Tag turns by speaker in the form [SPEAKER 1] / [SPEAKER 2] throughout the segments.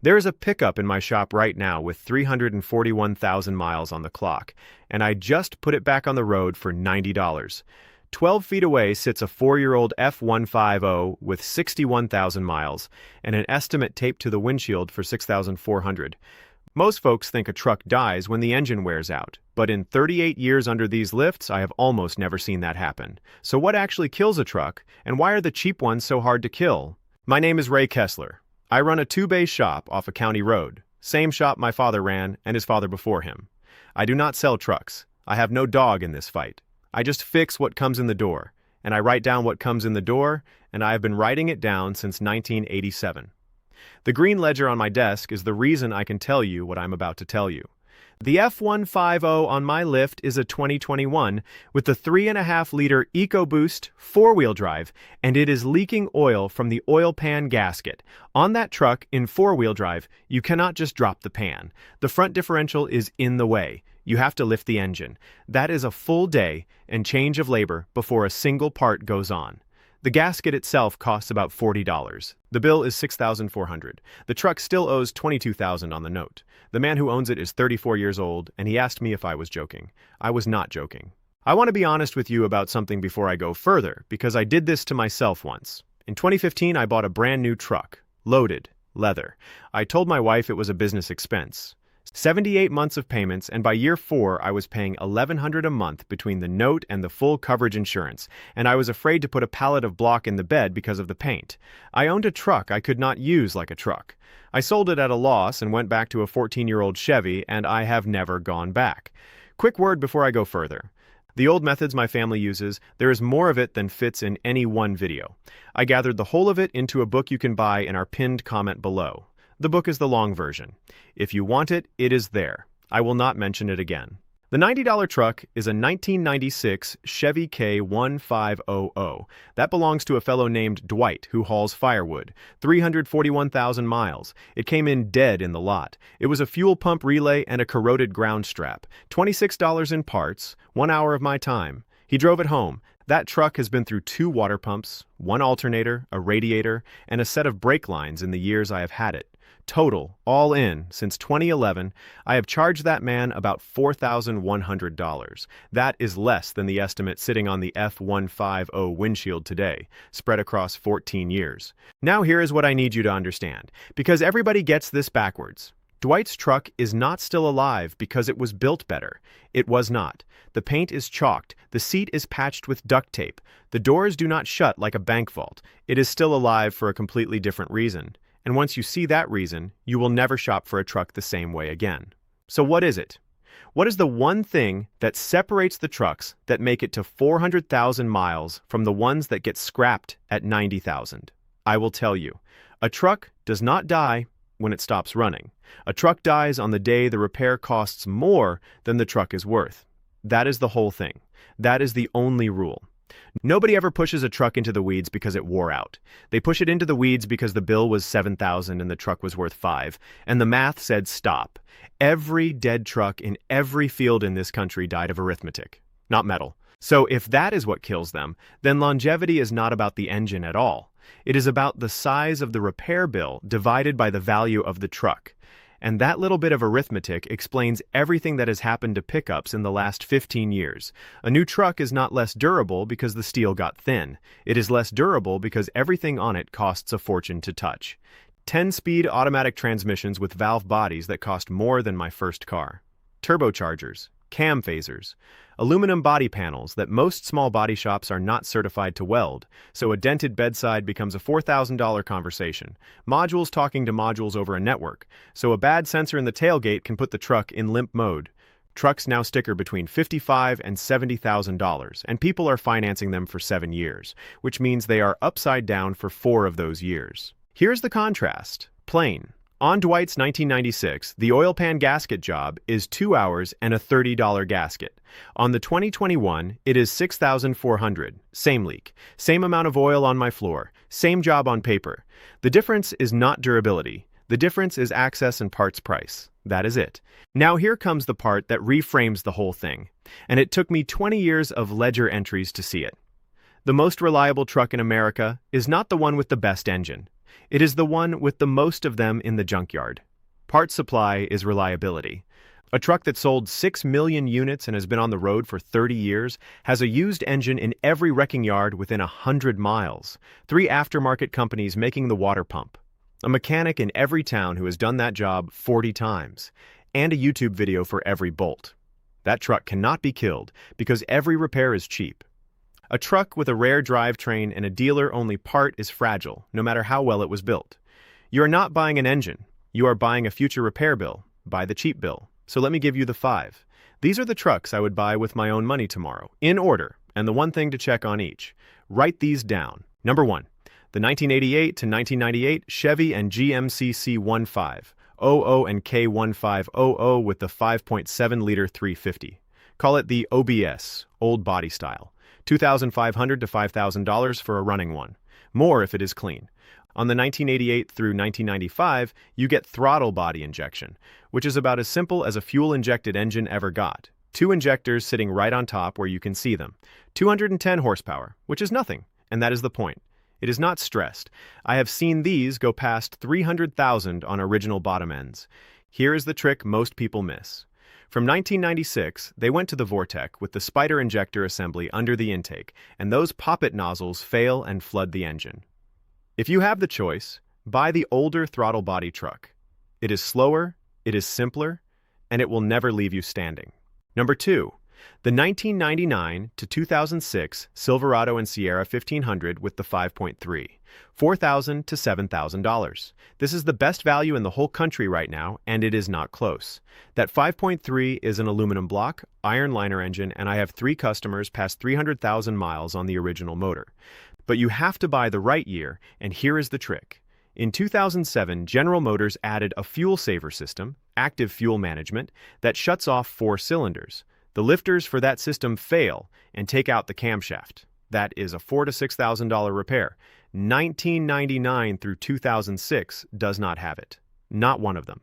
[SPEAKER 1] There is a pickup in my shop right now with 341,000 miles on the clock, and I just put it back on the road for $90. 12 feet away sits a 4-year-old F-150 with 61,000 miles, and an estimate taped to the windshield for 6,400. Most folks think a truck dies when the engine wears out, but in 38 years under these lifts, I have almost never seen that happen. So what actually kills a truck, and why are the cheap ones so hard to kill? My name is Ray Kessler. I run a 2-bay shop off a county road, same shop my father ran and his father before him. I do not sell trucks. I have no dog in this fight. I just fix what comes in the door, and I write down what comes in the door, and I have been writing it down since 1987. The green ledger on my desk is the reason I can tell you what I'm about to tell you. The F-150 on my lift is a 2021 with the 3.5-liter EcoBoost 4-wheel drive, and it is leaking oil from the oil pan gasket. On that truck in 4-wheel drive, you cannot just drop the pan. The front differential is in the way. You have to lift the engine. That is a full day and change of labor before a single part goes on. The gasket itself costs about $40. The bill is $6,400. The truck still owes $22,000 on the note. The man who owns it is 34 years old, and he asked me if I was joking. I was not joking. I want to be honest with you about something before I go further, because I did this to myself once. In 2015, I bought a brand new truck, loaded, leather. I told my wife it was a business expense. 78 months of payments, and by year 4, I was paying $1,100 a month between the note and the full coverage insurance, and I was afraid to put a pallet of block in the bed because of the paint. I owned a truck I could not use like a truck. I sold it at a loss and went back to a 14-year-old Chevy, and I have never gone back. Quick word before I go further. The old methods my family uses, there is more of it than fits in any one video. I gathered the whole of it into a book you can buy in our pinned comment below. The book is the long version. If you want it, it is there. I will not mention it again. The $90 truck is a 1996 Chevy K1500. That belongs to a fellow named Dwight who hauls firewood. 341,000 miles. It came in dead in the lot. It was a fuel pump relay and a corroded ground strap. $26 in parts, 1 hour of my time. He drove it home. That truck has been through 2 water pumps, 1 alternator, a radiator, and a set of brake lines in the years I have had it. Total, all in, since 2011, I have charged that man about $4,100. That is less than the estimate sitting on the F-150 windshield today, spread across 14 years. Now here is what I need you to understand, because everybody gets this backwards. Dwight's truck is not still alive because it was built better. It was not. The paint is chalked, the seat is patched with duct tape, the doors do not shut like a bank vault. It is still alive for a completely different reason. And once you see that reason, you will never shop for a truck the same way again. So what is it? What is the one thing that separates the trucks that make it to 400,000 miles from the ones that get scrapped at 90,000? I will tell you. A truck does not die when it stops running. A truck dies on the day the repair costs more than the truck is worth. That is the whole thing. That is the only rule. Nobody ever pushes a truck into the weeds because it wore out. They push it into the weeds because the bill was $7,000 and the truck was worth $5,000, and the math said stop. Every dead truck in every field in this country died of arithmetic, not metal. So if that is what kills them, then longevity is not about the engine at all. It is about the size of the repair bill divided by the value of the truck. And that little bit of arithmetic explains everything that has happened to pickups in the last 15 years. A new truck is not less durable because the steel got thin. It is less durable because everything on it costs a fortune to touch. 10-speed automatic transmissions with valve bodies that cost more than my first car. Turbochargers, cam phasers, aluminum body panels that most small body shops are not certified to weld, so a dented bedside becomes a $4,000 conversation. Modules talking to modules over a network, so a bad sensor in the tailgate can put the truck in limp mode. Trucks now sticker between $55,000 and $70,000, and people are financing them for 7 years, which means they are upside down for 4 of those years. Here's the contrast. Plain. On Dwight's 1996, the oil pan gasket job is 2 hours and a $30 gasket. On the 2021, it is $6,400. Same leak. Same amount of oil on my floor. Same job on paper. The difference is not durability. The difference is access and parts price. That is it. Now here comes the part that reframes the whole thing. And it took me 20 years of ledger entries to see it. The most reliable truck in America is not the one with the best engine. It is the one with the most of them in the junkyard. Parts supply is reliability. A truck that sold 6 million units and has been on the road for 30 years has a used engine in every wrecking yard within 100 miles. 3 aftermarket companies making the water pump. A mechanic in every town who has done that job 40 times. And a YouTube video for every bolt. That truck cannot be killed because every repair is cheap. A truck with a rare drivetrain and a dealer-only part is fragile, no matter how well it was built. You are not buying an engine. You are buying a future repair bill. Buy the cheap bill. So let me give you the 5. These are the trucks I would buy with my own money tomorrow, in order, and the one thing to check on each. Write these down. Number 1, the 1988 to 1998 Chevy and GMC C1500 and K1500 with the 5.7-liter 350. Call it the OBS, old body style. $2,500 to $5,000 for a running one. More if it is clean. On the 1988 through 1995, you get throttle body injection, which is about as simple as a fuel-injected engine ever got. 2 injectors sitting right on top where you can see them. 210 horsepower, which is nothing, and that is the point. It is not stressed. I have seen these go past 300,000 on original bottom ends. Here is the trick most people miss. From 1996, they went to the Vortec with the spider injector assembly under the intake, and those poppet nozzles fail and flood the engine. If you have the choice, buy the older throttle body truck. It is slower, it is simpler, and it will never leave you standing. Number 2, the 1999 to 2006 Silverado and Sierra 1500 with the 5.3, $4,000 to $7,000. This is the best value in the whole country right now, and it is not close. That 5.3 is an aluminum block, iron liner engine, and I have 3 customers past 300,000 miles on the original motor. But you have to buy the right year, and here is the trick. In 2007, General Motors added a fuel saver system, active fuel management, that shuts off 4 cylinders. The lifters for that system fail and take out the camshaft. That is a $4,000 to $6,000 repair. 1999 through 2006 does not have it. Not one of them.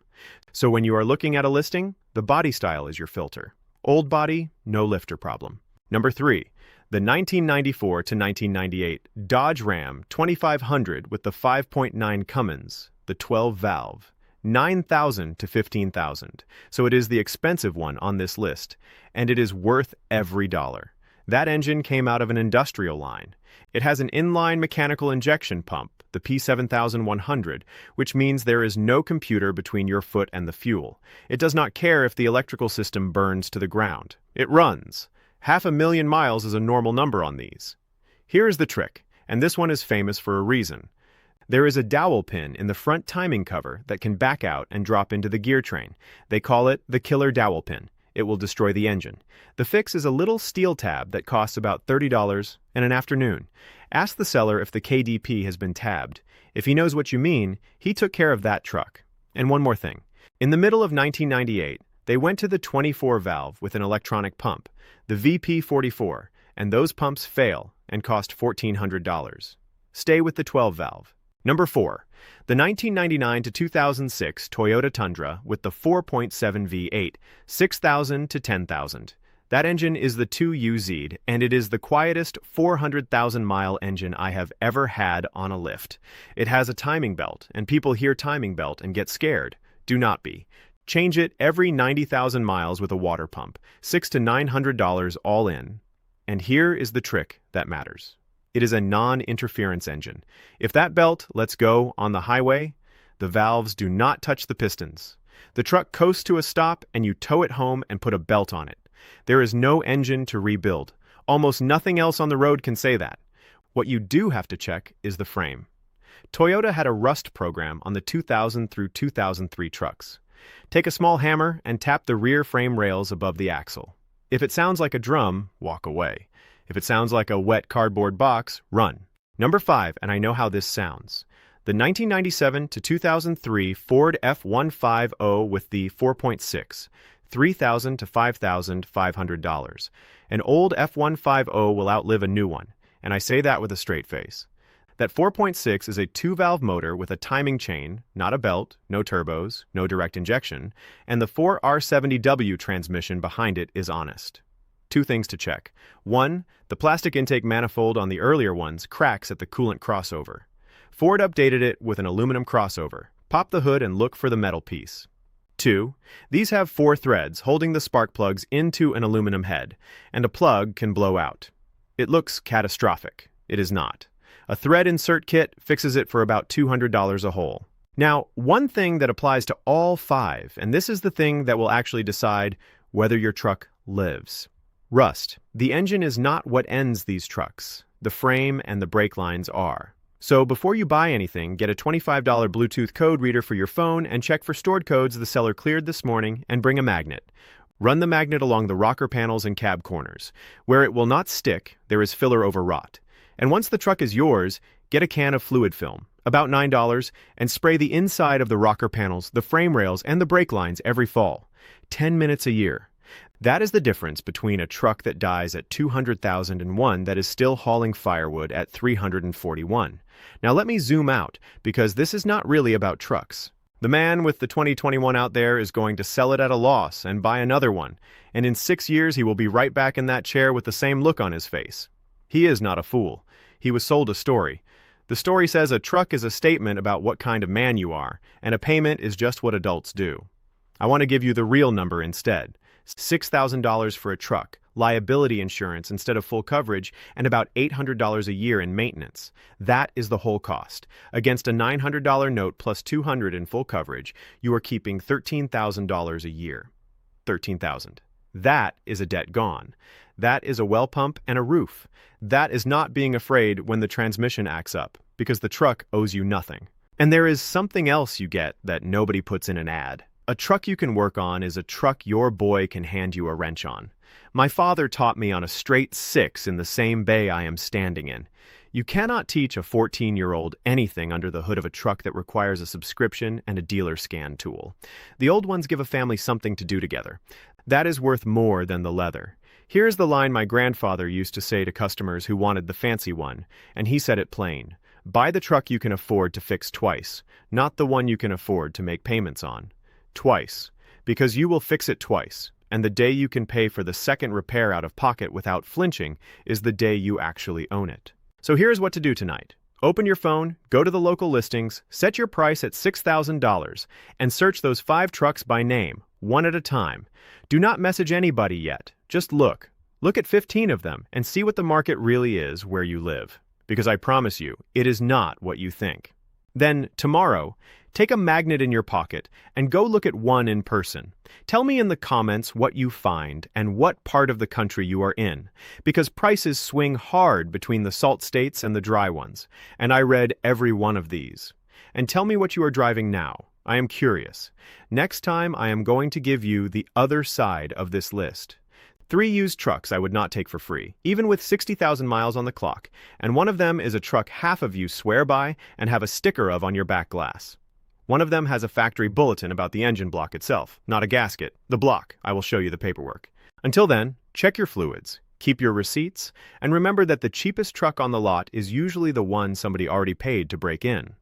[SPEAKER 1] So when you are looking at a listing, the body style is your filter. Old body, no lifter problem. Number 3. The 1994 to 1998 Dodge Ram 2500 with the 5.9 Cummins, the 12-valve, $9,000 to $15,000. So it is the expensive one on this list, and it is worth every dollar. That engine came out of an industrial line. It has an inline mechanical injection pump, the P7100, which means there is no computer between your foot and the fuel. It does not care if the electrical system burns to the ground. It runs. 500,000 miles is a normal number on these. Here is the trick, and this one is famous for a reason. There is a dowel pin in the front timing cover that can back out and drop into the gear train. They call it the killer dowel pin. It will destroy the engine. The fix is a little steel tab that costs about $30 and an afternoon. Ask the seller if the KDP has been tabbed. If he knows what you mean, he took care of that truck. And one more thing. In the middle of 1998, they went to the 24-valve with an electronic pump, the VP44, and those pumps fail and cost $1,400. Stay with the 12-valve. Number 4, the 1999 to 2006 Toyota Tundra with the 4.7 V8, $6,000 to $10,000. That engine is the 2UZ, and it is the quietest 400,000-mile engine I have ever had on a lift. It has a timing belt, and people hear timing belt and get scared. Do not be. Change it every 90,000 miles with a water pump, $600 to $900 all in. And here is the trick that matters. It is a non-interference engine. If that belt lets go on the highway, the valves do not touch the pistons. The truck coasts to a stop and you tow it home and put a belt on it. There is no engine to rebuild. Almost nothing else on the road can say that. What you do have to check is the frame. Toyota had a rust program on the 2000 through 2003 trucks. Take a small hammer and tap the rear frame rails above the axle. If it sounds like a drum, walk away. If it sounds like a wet cardboard box, run. Number 5, and I know how this sounds. The 1997 to 2003 Ford F-150 with the 4.6, $3,000 to $5,500. An old F-150 will outlive a new one, and I say that with a straight face. That 4.6 is a 2-valve motor with a timing chain, not a belt, no turbos, no direct injection, and the 4R70W transmission behind it is honest. 2 things to check. 1, the plastic intake manifold on the earlier ones cracks at the coolant crossover. Ford updated it with an aluminum crossover. Pop the hood and look for the metal piece. 2. These have 4 threads holding the spark plugs into an aluminum head, and a plug can blow out. It looks catastrophic. It is not. A thread insert kit fixes it for about $200 a hole. Now, one thing that applies to all 5, and this is the thing that will actually decide whether your truck lives. Rust. The engine is not what ends these trucks. The frame and the brake lines are. So before you buy anything, get a $25 Bluetooth code reader for your phone and check for stored codes the seller cleared this morning, and bring a magnet. Run the magnet along the rocker panels and cab corners. Where it will not stick, there is filler over rot. And once the truck is yours, get a can of fluid film, about $9, and spray the inside of the rocker panels, the frame rails, and the brake lines every fall. 10 minutes a year. That is the difference between a truck that dies at 200,000 and one that is still hauling firewood at 341. Now let me zoom out, because this is not really about trucks. The man with the 2021 out there is going to sell it at a loss and buy another one, and in 6 years he will be right back in that chair with the same look on his face. He is not a fool. He was sold a story. The story says a truck is a statement about what kind of man you are, and a payment is just what adults do. I want to give you the real number instead. $6,000 for a truck, liability insurance instead of full coverage, and about $800 a year in maintenance. That is the whole cost. Against a $900 note plus $200 in full coverage, you are keeping $13,000 a year. $13,000. That is a debt gone. That is a well pump and a roof. That is not being afraid when the transmission acts up, because the truck owes you nothing. And there is something else you get that nobody puts in an ad. A truck you can work on is a truck your boy can hand you a wrench on. My father taught me on a straight 6 in the same bay I am standing in. You cannot teach a 14-year-old anything under the hood of a truck that requires a subscription and a dealer scan tool. The old ones give a family something to do together. That is worth more than the leather. Here's the line my grandfather used to say to customers who wanted the fancy one, and he said it plain. Buy the truck you can afford to fix twice, not the one you can afford to make payments on. Twice, because you will fix it twice, and the day you can pay for the second repair out of pocket without flinching is the day you actually own it. So here's what to do tonight. Open your phone, go to the local listings, set your price at $6,000, and search those 5 trucks by name, one at a time. Do not message anybody yet. Just look. Look at 15 of them and see what the market really is where you live. Because I promise you, it is not what you think. Then, tomorrow, take a magnet in your pocket and go look at one in person. Tell me in the comments what you find and what part of the country you are in, because prices swing hard between the salt states and the dry ones, and I read every one of these. And tell me what you are driving now. I am curious. Next time, I am going to give you the other side of this list. 3 used trucks I would not take for free, even with 60,000 miles on the clock, and one of them is a truck half of you swear by and have a sticker of on your back glass. One of them has a factory bulletin about the engine block itself, not a gasket. The block. I will show you the paperwork. Until then, check your fluids, keep your receipts, and remember that the cheapest truck on the lot is usually the one somebody already paid to break in.